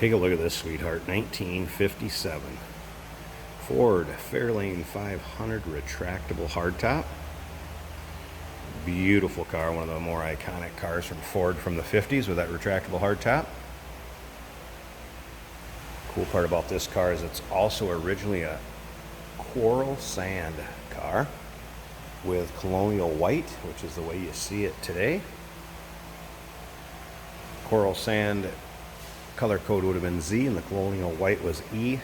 Take a look at this sweetheart, 1957 Ford Fairlane 500 retractable hardtop. Beautiful car, one of the more iconic cars from Ford from the 50s with that retractable hardtop. Cool part about this car is it's also originally a coral sand car with colonial white, which is the way you see it today. Coral sand color code would have been Z and the colonial white was E. You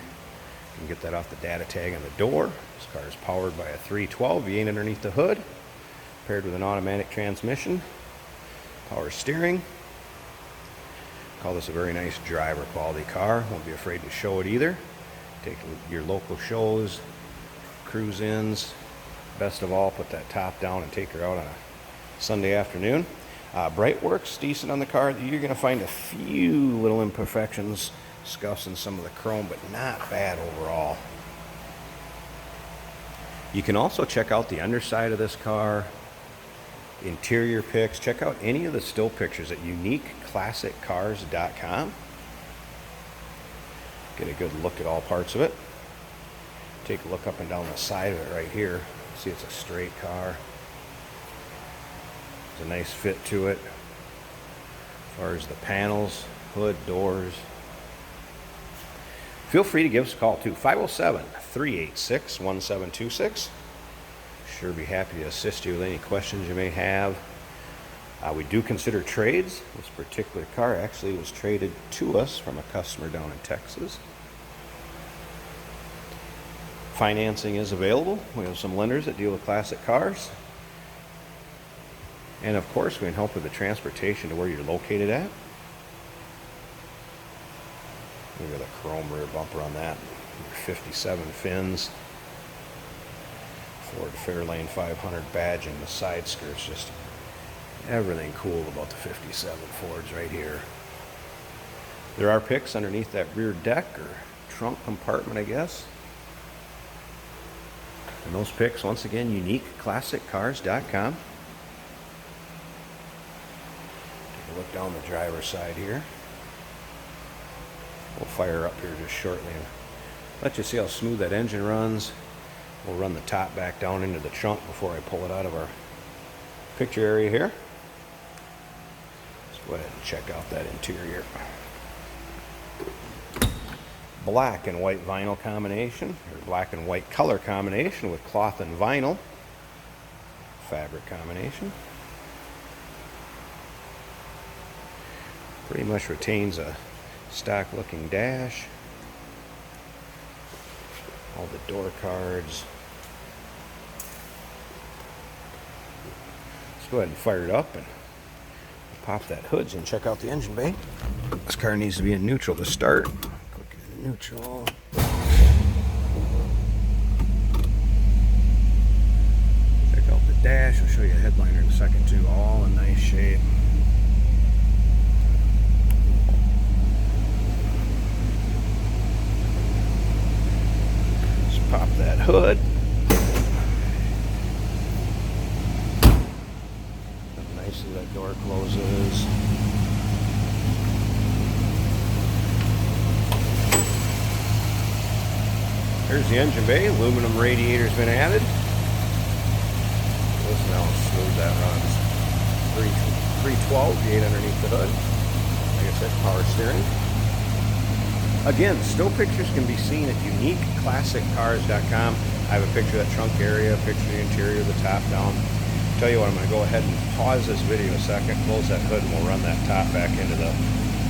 can get that off the data tag on the door. This car is powered by a 312 V8 underneath the hood, paired with an automatic transmission, power steering. Call this a very nice driver quality car. Won't be afraid to show it either. Take your local shows, cruise-ins. Best of all, put that top down and take her out on a Sunday afternoon. Bright works decent on the car. You're going to find a few little imperfections, scuffs in some of the chrome, but not bad overall. You can also check out the underside of this car, interior pics. Check out any of the still pictures at uniqueclassiccars.com. Get a good look at all parts of it. Take a look up and down the side of it right here. See, it's a straight car. There's a nice fit to it as far as the panels, hood, doors. Feel free to give us a call too, 507-386-1726. Sure be happy to assist you with any questions you may have. We do consider trades. This particular car actually was traded to us from a customer down in Texas. Financing is available. We have some lenders that deal with classic cars. And of course, we can help with the transportation to where you're located at. Look at the chrome rear bumper on that. 57 fins. Ford Fairlane 500 badging. The side skirts, just everything cool about the 57 Fords right here. There are pics underneath that rear deck or trunk compartment, I guess. And those pics, once again, uniqueclassiccars.com. Take a look down the driver's side here. We'll fire up here just shortly and let you see how smooth that engine runs. We'll run the top back down into the trunk before I pull it out of our picture area here. Let's go ahead and check out that interior. Black and white vinyl combination, or black and white color combination with cloth and vinyl fabric combination. Pretty much retains a stock looking dash. All the door cards. Let's go ahead and fire it up and pop that hood and check out the engine bay. This car needs to be in neutral to start. Click in neutral. Check out the dash. I'll show you a headliner in a second too. All in nice shape. Pop that hood. How nicely that door closes. There's the engine bay. Aluminum radiator's been added. Listen how smooth that runs. 312 V8 underneath the hood. Like I said, power steering. Again, still pictures can be seen at uniqueclassiccars.com. I have a picture of that trunk area, a picture of the interior, the top down. Tell you what, I'm going to go ahead and pause this video a second, close that hood, and we'll run that top back into the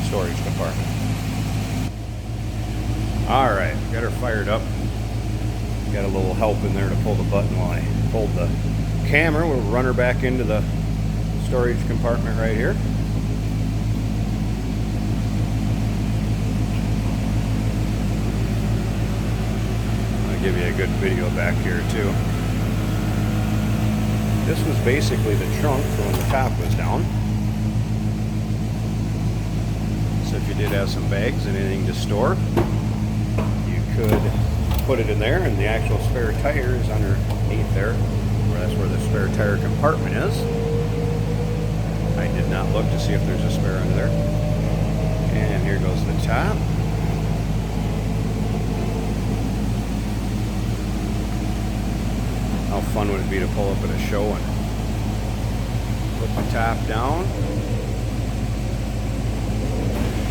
storage compartment. Alright, got her fired up. Got a little help in there to pull the button while I pulled the camera. We'll run her back into the storage compartment right here. Give you a good video back here too. This was basically the trunk for when the top was down. So if you did have some bags and anything to store, you could put it in there, and the actual spare tire is underneath there. That's where the spare tire compartment is. I did not look to see if there's a spare under there. And here goes the top. How fun would it be to pull up at a show and put the top down?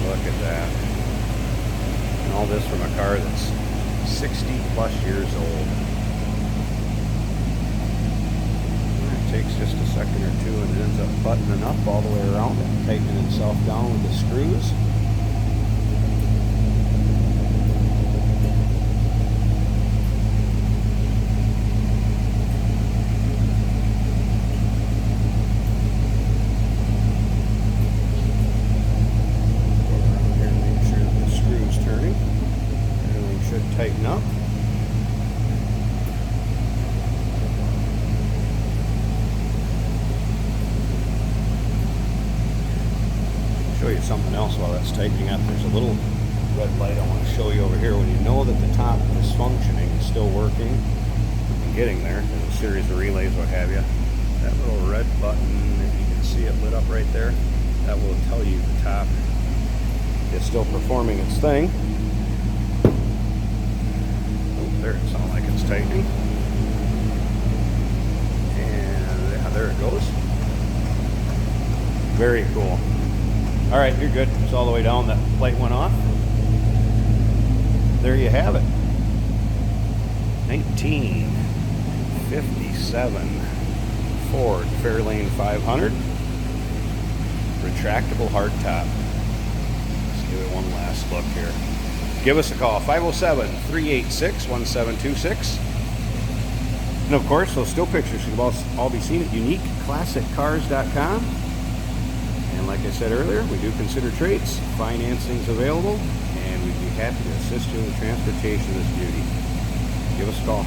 Look at that. And all this from a car that's 60 plus years old. It takes just a second or two and it ends up buttoning up all the way around and tightening itself down with the screws. Tighten up. Show you something else while that's tightening up. There's a little red light I want to show you over here. When you know that the top is functioning, it's still working, and getting there, there's a series of relays, what have you. That little red button, if you can see it lit up right there, that will tell you the top is still performing its thing. There, it sounds like it's tightening. And yeah, there it goes. Very cool. All right, you're good. It's all the way down. That light went off. There you have it. 1957 Ford Fairlane 500. Retractable hardtop. Let's give it one last look here. Give us a call, 507-386-1726. And of course, those still pictures can all be seen at uniqueclassiccars.com. And like I said earlier, we do consider trades. Financing's available, and we'd be happy to assist you in the transportation of this beauty. Give us a call.